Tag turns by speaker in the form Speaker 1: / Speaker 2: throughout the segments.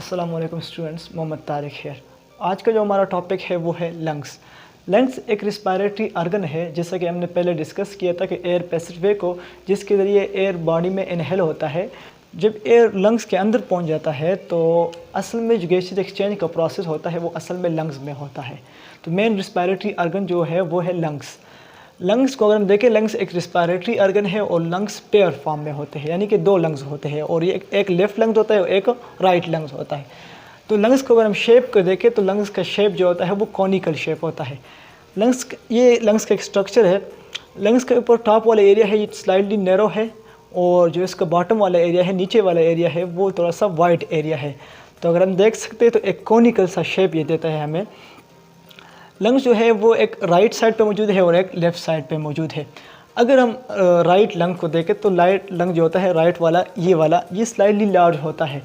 Speaker 1: अस्सलाम वालेकुम स्टूडेंट्स, मोहम्मद तारिक है। आज का जो हमारा टॉपिक है वो है लंग्स। लंग्स एक रिस्पायरेटरी आर्गन है, जैसा कि हमने पहले डिस्कस किया था कि एयर पैसेजवे को जिसके ज़रिए एयर बॉडी में इनहेल होता है, जब एयर लंग्स के अंदर पहुंच जाता है तो असल में जो गैसेज एक्सचेंज का प्रोसेस होता है वो असल में लंग्स में होता है। तो मेन रिस्पायरेटरी आर्गन जो है वो है लंग्स। लंग्स को अगर हम देखें, लंग्स एक रिस्पायरेटरी आर्गन है और लंग्स पेयर फॉर्म में होते हैं, यानी कि दो लंग्स होते हैं और ये एक लेफ़्ट लंग्स होता है और एक राइट लंग्स होता है। तो लंग्स को अगर हम शेप को देखें तो लंग्स का शेप जो होता है वो कॉनिकल शेप होता है। ये लंग्स का एक स्ट्रक्चर है। लंग्स के ऊपर टॉप वाला एरिया है ये स्लाइडली नैरो है और जो इसका बॉटम वाला एरिया है, नीचे वाला एरिया है, वो थोड़ा सा वाइड एरिया है। तो अगर हम देख सकते हैं तो एक कॉनिकल सा शेप ये देता है हमें। लंग्स जो है वो एक राइट साइड पे मौजूद है और एक लेफ़्ट साइड पे मौजूद है। अगर हम राइट लंग को देखें तो राइट लंग जो होता है, राइट वाला ये स्लाइडली लार्ज होता है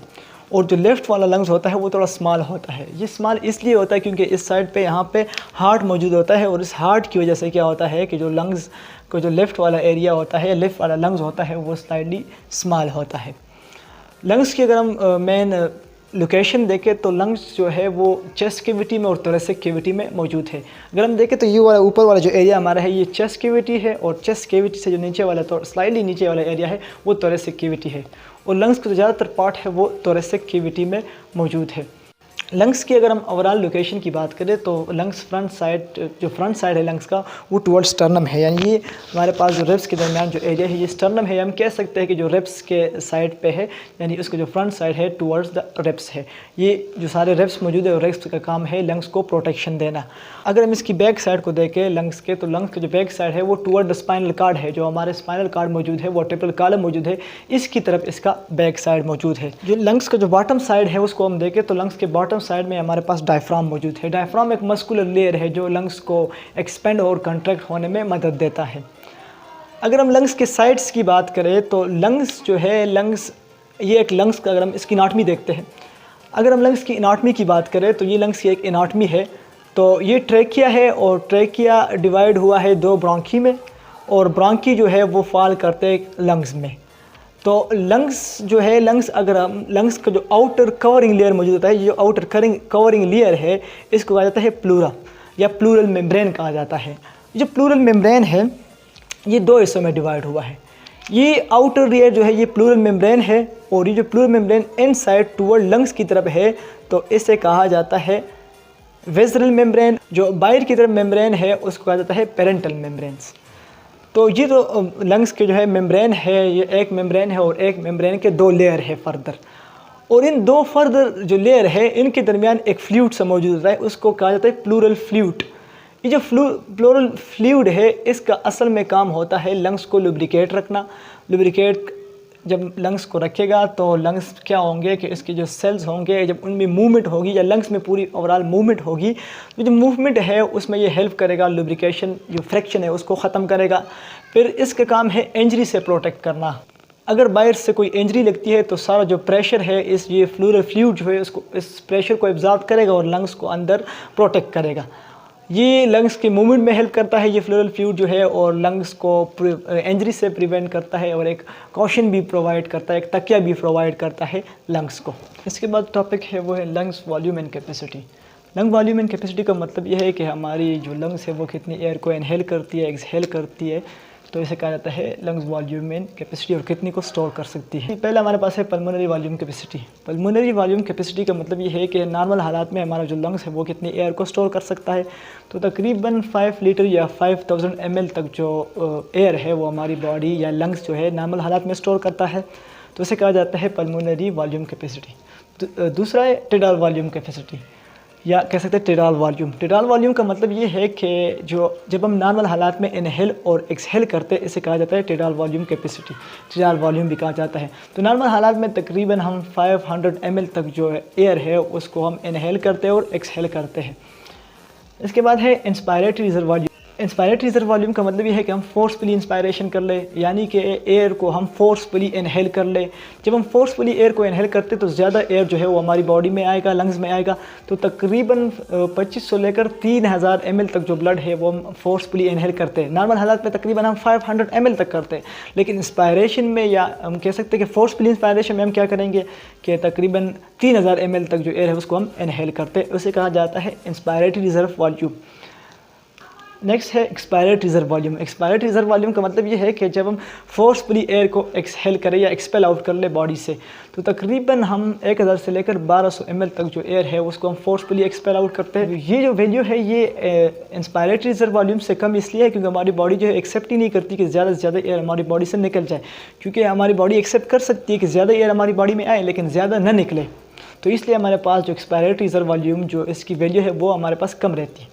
Speaker 1: और जो लेफ़्ट वाला लंग्स होता है वो थोड़ा स्मॉल होता है। ये स्मॉल इसलिए होता है क्योंकि इस साइड पे यहाँ पे हार्ट मौजूद होता है और इस हार्ट की वजह से क्या होता है कि जो लंग्स को जो लेफ़्ट वाला एरिया होता है, लेफ़्ट वाला लंग्स होता है, वो स्लाइडली स्मॉल होता है। लंग्स की अगर हम मेन लोकेशन देखें तो लंग्स जो है वो चेस्ट कैविटी में और थोरेसिक कैविटी में मौजूद है। अगर हम देखें तो ये वाला ऊपर वाला जो एरिया हमारा है ये चेस्ट कैविटी है और चेस्ट कैविटी से जो नीचे वाला तो स्लाइडली नीचे वाला एरिया है वो थोरेसिक कैविटी है और लंग्स का जो ज़्यादातर पार्ट है वो थोरेसिक कैविटी में मौजूद है। लंग्स की अगर हम ओवरऑल लोकेशन की बात करें तो लंग्स फ्रंट साइड है लंग्स का वो टुवर्ड्स स्टर्नम है, यानी ये हमारे पास जो रिब्स के दरमियान जो एरिया है ये स्टर्नम है। हम कह सकते हैं कि जो रिब्स के साइड पे है, यानी उसका जो फ्रंट साइड है टुवर्ड्स द रिब्स है। ये जो सारे रिब्स मौजूद है और रिब्स का काम है लंग्स को प्रोटेक्शन देना। अगर हम इसकी बैक साइड को देखें लंग्स के, तो लंग्स का जो बैक साइड है वो टुवर्ड द स्पाइनल कार्ड है। जो हमारे स्पाइनल कार्ड मौजूद है, वर्टिब्रल कॉलम मौजूद है, इसकी तरफ इसका बैक साइड मौजूद है। जो लंग्स का जो बॉटम साइड है उसको हम देखें तो लंग्स के बॉटम साइड में हमारे पास डायफ्राम मौजूद है। डायफ्राम एक मस्कुलर लेयर है जो लंग्स को एक्सपेंड और कंट्रैक्ट होने में मदद देता है। अगर हम लंग्स के साइड्स की बात करें तो लंग्स जो है ये एक लंग्स का अगर हम इसकी एनाटॉमी देखते हैं, अगर हम लंग्स की एनाटॉमी की बात करें तो ये लंग्स की एक एनाटॉमी है। तो ये ट्रेकिया है और ट्रेकिया डिवाइड हुआ है दो ब्रोंकी में और ब्रोंकी जो है वो फॉल करते हैं लंग्स में। तो लंग्स जो है अगर हम लंग्स का जो आउटर कवरिंग लेयर मौजूद होता है, ये जो आउटर कवरिंग लेयर है इसको कहा जाता है प्लूरा या प्लूरल मेम्ब्रेन कहा जाता है। ये जो प्लूरल मेम्ब्रेन है ये दो हिस्सों में डिवाइड हुआ है। ये आउटर लेयर जो है ये प्लूरल मेम्ब्रेन है और ये जो pleural membrane inside toward lungs की तरफ है तो इसे कहा जाता है वेसरल मेम्ब्रेन। जो बाहर की तरफ मेम्ब्रेन है उसको कहा जाता है पेरेंटल मेम्ब्रेन्स। तो ये जो लंग्स के जो है मेम्ब्रेन है, ये एक मेम्ब्रेन है और एक मेम्ब्रेन के दो लेयर है फर्दर, और इन दो फर्दर जो लेयर है इनके दरमियान एक फ्लूइड सा मौजूद होता है, उसको कहा जाता है प्लूरल फ्लूइड। ये जो प्लूरल फ्लूइड है इसका असल में काम होता है लंग्स को लुब्रिकेट रखना। लुब्रिकेट जब लंग्स को रखेगा तो लंग्स क्या होंगे कि इसके जो सेल्स होंगे जब उनमें मूवमेंट होगी या लंग्स में पूरी ओवरऑल मूवमेंट होगी, तो जो मूवमेंट है उसमें ये हेल्प करेगा, लुब्रिकेशन जो फ्रिक्शन है उसको ख़त्म करेगा। फिर इसका काम है इंजरी से प्रोटेक्ट करना। अगर बाहर से कोई इंजरी लगती है तो सारा जो प्रेशर है ये प्लूरल फ्लूइड जो है उसको इस प्रेशर को एब्जॉर्ब करेगा और लंग्स को अंदर प्रोटेक्ट करेगा। ये लंग्स के मूवमेंट में हेल्प करता है ये प्लूरल फ्लूइड जो है, और लंग्स को इंजरी से प्रिवेंट करता है और एक कॉशन भी प्रोवाइड करता है, एक तकिया भी प्रोवाइड करता है लंग्स को। इसके बाद टॉपिक है वो है lungs volume and capacity. Lung volume and capacity का मतलब ये है कि हमारी जो लंग्स है वो कितनी एयर को इनहेल करती है, एक्सहेल करती है, तो इसे कहा जाता है लंग्स वॉल्यूम एंड कैपेसिटी, और कितनी को स्टोर कर सकती है। पहले हमारे पास है pulmonary volume capacity. Pulmonary volume capacity का मतलब ये है कि नॉर्मल हालात में हमारा जो लंग्स है वो कितनी एयर को स्टोर कर सकता है। तो तकरीबन 5 लीटर या 5000 ml तक जो एयर है वो हमारी बॉडी या लंग्स जो है नॉर्मल हालात में स्टोर करता है, तो इसे कहा जाता है पल्मोनरी वॉल्यूम कैपेसिटी। दूसरा है टिडाल वॉल्यूम कैपेसिटी या कह सकते हैं टिडाल वॉल्यूम। टिडाल वॉल्यूम का मतलब ये है कि जब हम नॉर्मल हालात में इनहेल और एक्सहेल करते हैं इसे कहा जाता है टिडाल वॉल्यूम कैपेसिटी, टिडाल वॉल्यूम भी कहा जाता है। तो नॉर्मल हालात में तकरीबन हम 500 ml तक जो एयर है उसको हम इनहेल करते हैं और एक्सहेल करते हैं। इसके बाद है inspiratory reserve volume. Inspiratory reserve volume का मतलब ये है कि हम फोर्सफुली इंस्पायरेशन कर ले, यानी कि एयर को हम फोर्सफुली इनहेल कर ले। जब हम फोर्सफुली एयर को इनहेल करते तो ज़्यादा एयर जो है वो हमारी बॉडी में आएगा, लंग्स में आएगा। तो तकरीबन 2500 लेकर 3000 ml तक जो ब्लड है वो हम फोर्सफुली इनहेल करते हैं। नॉर्मल हालात में तकरीबन हम 500 ml तक करते हैं, लेकिन इंस्पायरेशन में, या हम कह सकते हैं कि फोर्सफुली इंस्पायरेशन में हम क्या करेंगे कि तकरीबन 3000 ml तक जो एयर है उसको हम इनहेल करते हैं। उसे कहा जाता है इंस्पायरेटरी रिजर्व वॉल्यूम। नेक्स्ट है expiratory reserve volume. Expiratory reserve volume का मतलब ये है कि जब हम फोर्सफुली एयर को एक्सहेल करें या एक्सपेल आउट कर ले बॉडी से, तो तकरीबन हम 1000 से लेकर 1200 ml तक जो एयर है उसको हम फोर्सफुली एक्सपेल आउट करते हैं। ये जो वैल्यू है ये इंस्पायरेटरी रिजर्व वॉल्यूम से कम इसलिए है क्योंकि हमारी बॉडी जो है एक्सेप्ट ही नहीं करती कि ज़्यादा से ज़्यादा एयर हमारी बॉडी से निकल जाए, क्योंकि हमारी बॉडी एक्सेप्ट कर सकती है कि ज़्यादा एयर हमारी बॉडी में आए लेकिन ज़्यादा न निकले। तो इसलिए हमारे पास जो एक्सपायरेटरी रिजर्व वॉल्यूम जो इसकी वैल्यू है वो हमारे पास कम रहती है।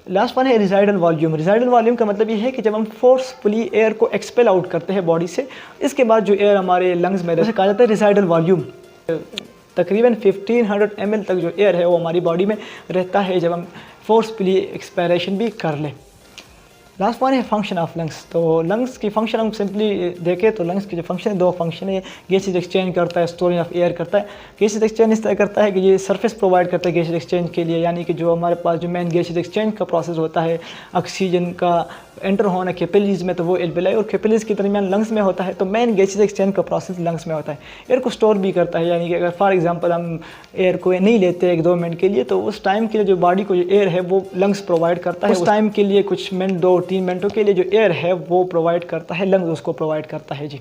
Speaker 1: लास्ट वन है रिजाइडल वॉल्यूम। रिजाइडल वॉल्यूम का मतलब ये है कि जब हम फोर्सफुली एयर को एक्सपेल आउट करते हैं बॉडी से, इसके बाद जो एयर हमारे लंग्स में रहता है कहा जाता है रिजाइडल वॉल्यूम। तकरीबन 1500 ml तक जो एयर है वो हमारी बॉडी में रहता है जब हम फोर्सफुली एक्सपायरेशन भी कर लें। लास्ट वन है फंक्शन ऑफ लंग्स। तो लंग्स की फंक्शन हम सिंपली देखें तो लंग्स की जो फंक्शन है, दो फंक्शन है। गैसेज एक्सचेंज करता है, स्टोरेज ऑफ एयर करता है। गैसेज एक्सचेंज इस तरह करता है कि ये सरफेस प्रोवाइड करता है गैसेज एक्सचेंज के लिए, यानी कि जो हमारे पास जो मेन गैसेज एक्सचेंज का प्रोसेस होता है, ऑक्सीजन का एंटर होना कैपिलरीज में, तो वो एल्वेलाई और कैपिलरीज के दरमियान लंग्स में होता है। तो मेन गैसेज एक्सचेंज का प्रोसेस लंग्स में होता है। एयर को स्टोर भी करता है, यानी कि अगर फॉर एग्जांपल हम एयर को नहीं लेते 1-2 मिनट के लिए, तो उस टाइम के लिए जो बॉडी को जो एयर है वो लंग्स प्रोवाइड करता है। उस टाइम के लिए कुछ मिनट, 2-3 मिनटों के लिए जो एयर है वो प्रोवाइड करता है लंग्स, उसको प्रोवाइड करता है जी।